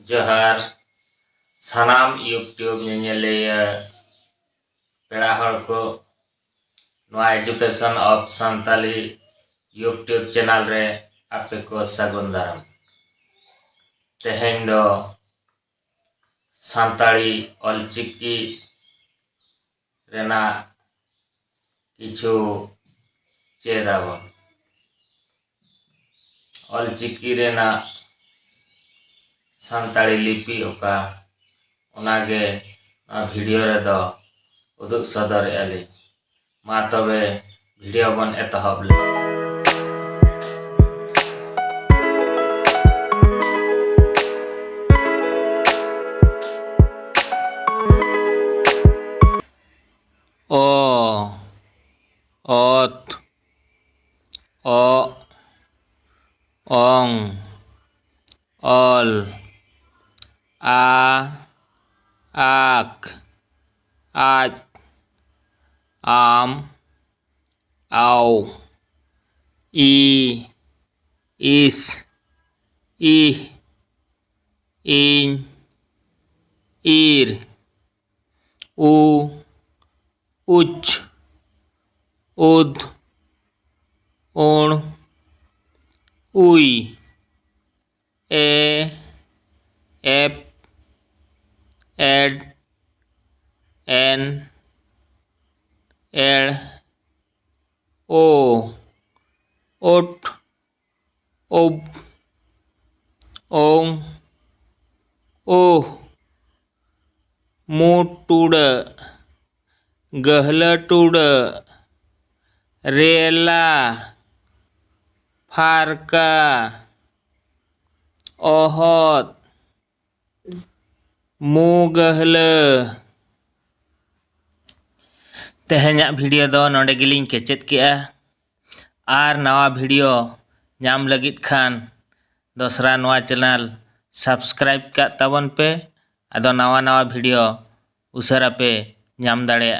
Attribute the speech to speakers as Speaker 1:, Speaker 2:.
Speaker 1: जोहार सानाम यूट्यूब नेनेलिया पेड़ा हड़ को नवा education of Santali YouTube channel रे आपे को सागुन दाराम तेहें दो सांताली ओल चिकी रेना किछु चेदाबन ओल चिकी रेना सांताली लिपि ओका ओनागे वीडियो रे दो उदुग सदर एली मा तबे वीडियो बन एतहब ले ओ ओत ओ ओंग ओल आ आक आज आम आओ ई इस ई इन ईर उ उच्च उद उण उई ए एप एड एन एड़ ओ ओट ओब ओंग ओह मोटुड़ गहलटुड़ रेला फारका ओहत मुगहल तेहेन्या वीडियो दो नोंडे गिलिंग केचेत किया आर नवा वीडियो नाम लगित खान दोसरा नवा चैनल सब्सक्राइब का तबन पे अदो नवा वीडियो उसरा पे नाम दाड़ेया।